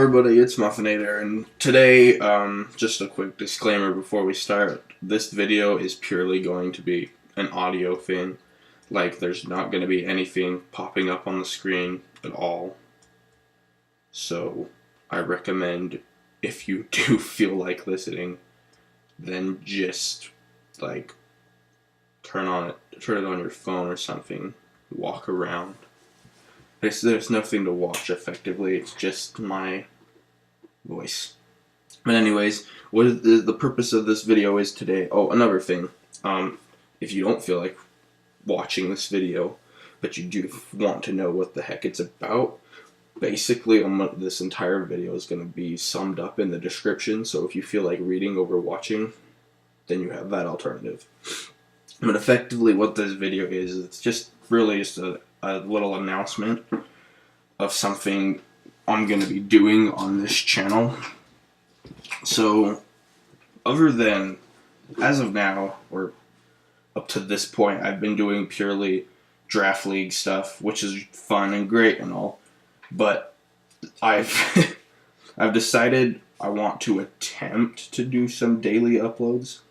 everybody, it's Muffinator, and today, just a quick disclaimer before we start, this video is purely going to be an audio thing. Like, there's not going to be anything popping up on the screen at all. So, I recommend, if you do feel like listening, then just, like, turn it on your phone or something, walk around. There's nothing to watch effectively, it's just my voice. But anyways, what the purpose of this video is today. Oh, another thing, if you don't feel like watching this video, but you do want to know what the heck it's about, basically this entire video is going to be summed up in the description, so if you feel like reading over watching, then you have that alternative. But effectively what this video is, it's just really just a little announcement of something I'm going to be doing on this channel. So, other than, as of now, or up to this point, I've been doing purely draft league stuff, which is fun and great and all, but I've decided I want to attempt to do some daily uploads,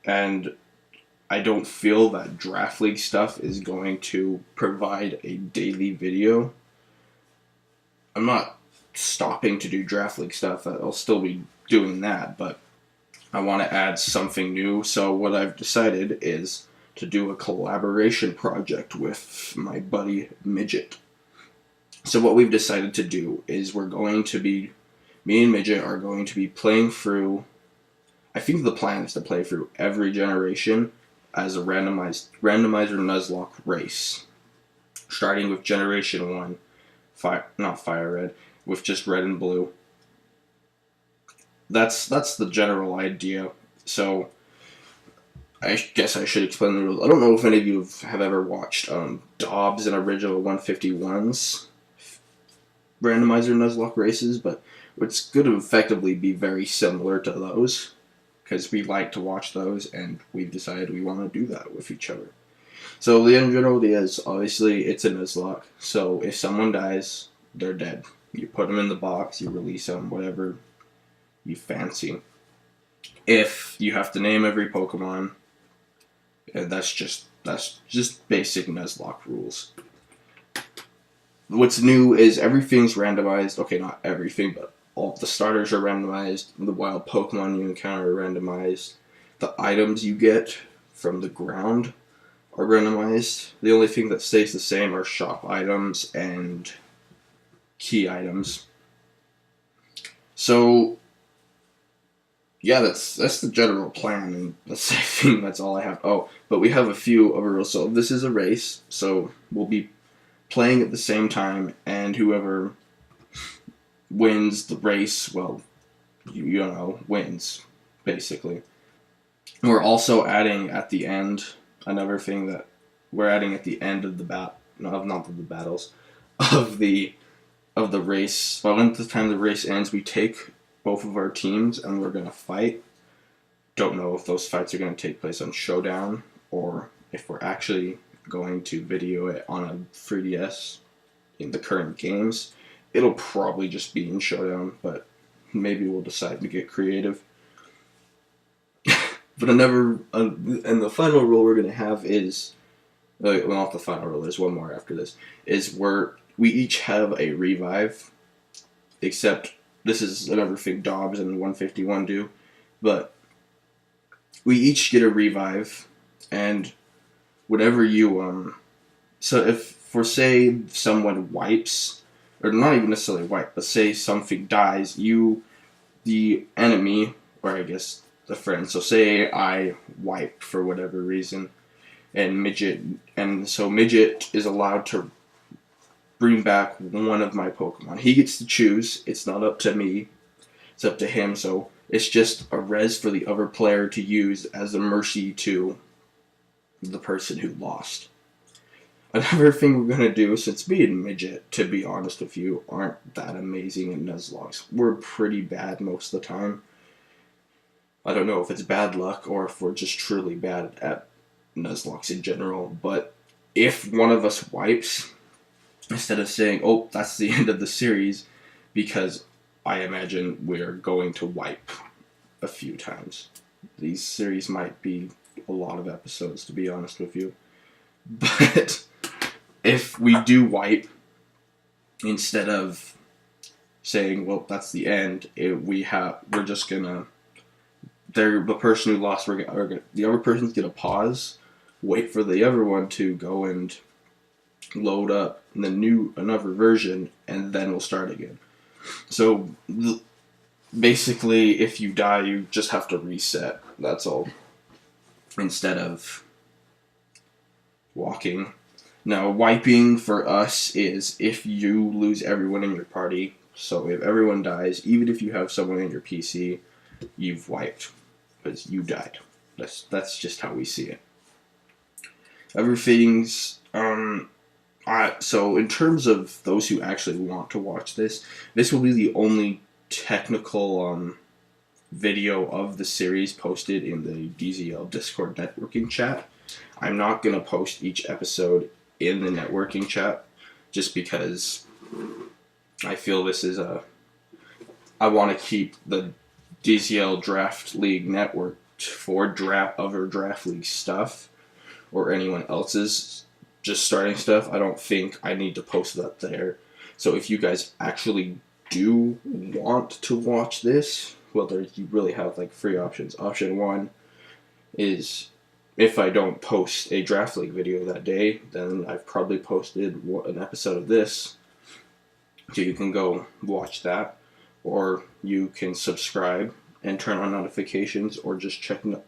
and I don't feel that draft league stuff is going to provide a daily video. I'm not stopping to do draft league stuff. I'll still be doing that, but I want to add something new. So what I've decided is to do a collaboration project with my buddy Midget. So what we've decided to do is me and Midget are going to be playing through, I think the plan is to play through every generation as a randomizer Nuzlocke race, starting with Generation 1, not Fire Red, with just red and blue. That's the general idea. So, I guess I should explain the rules. I don't know if any of you have ever watched Dobbs and Original 151's randomizer Nuzlocke races, but it's going to effectively be very similar to those, because we like to watch those, and we've decided we want to do that with each other. So the general idea is, obviously, it's a Nuzlocke, so if someone dies, they're dead. You put them in the box, you release them, whatever you fancy. If you have to name every Pokemon, that's just basic Nuzlocke rules. What's new is everything's randomized. Okay, not everything, but all the starters are randomized, the wild Pokemon you encounter are randomized, the items you get from the ground are randomized. The only thing that stays the same are shop items and key items. So, yeah, that's the general plan, and I think that's all I have. Oh, but we have a few other rules. So this is a race, so we'll be playing at the same time, and whoever wins the race, well, you know, wins, basically. We're also adding at the end, another thing that we're adding at the end of the battles, of the race. Well, at the time the race ends, we take both of our teams and we're going to fight. Don't know if those fights are going to take place on Showdown, or if we're actually going to video it on a 3DS in the current games. It'll probably just be in Showdown, but maybe we'll decide to get creative. But and the final rule we're going to have is, well, not the final rule, there's one more after this, is we each have a revive, except this is another thing Dobbs and 151 do, but we each get a revive, and whatever you, so if, for say, someone wipes, or not even necessarily wipe, but say something dies, the enemy, or I guess the friend, so say I wipe for whatever reason, and Midget is allowed to bring back one of my Pokemon. He gets to choose, it's not up to me, it's up to him, so it's just a res for the other player to use as a mercy to the person who lost. Another thing we're going to do, since me and Midget, to be honest with you, aren't that amazing in Nuzlocke. We're pretty bad most of the time. I don't know if it's bad luck or if we're just truly bad at Nuzlocke in general, but if one of us wipes, instead of saying, oh, that's the end of the series, because I imagine we're going to wipe a few times. These series might be a lot of episodes, to be honest with you. But if we do wipe, instead of saying, well, that's the end, we're just gonna, the person who lost, the other person's gonna pause, wait for the other one to go and load up another version, and then we'll start again. So basically, if you die, you just have to reset. That's all. Instead of walking. Now, wiping for us is if you lose everyone in your party. So if everyone dies, even if you have someone in your PC, you've wiped because you died. That's just how we see it. Everything's so in terms of those who actually want to watch this will be the only technical video of the series posted in the DZL Discord networking chat. I'm not going to post each episode in the networking chat just because I feel this is I want to keep the DZL Draft League network for other Draft League stuff or anyone else's just starting stuff. I don't think I need to post that there. So if you guys actually do want to watch this, well, you really have like 3 options. Option 1 is if I don't post a Draft League video that day, then I've probably posted an episode of this. So you can go watch that. Or you can subscribe and turn on notifications, or just check the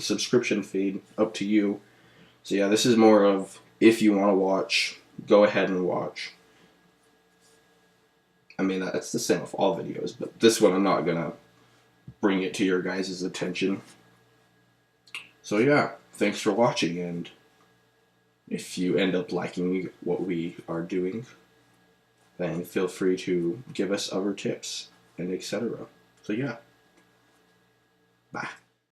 subscription feed, up to you. So yeah, this is more of, if you want to watch, go ahead and watch. I mean, that's the same with all videos, but this one I'm not going to bring it to your guys' attention. So yeah, thanks for watching, and if you end up liking what we are doing, then feel free to give us other tips and etc. So yeah, bye.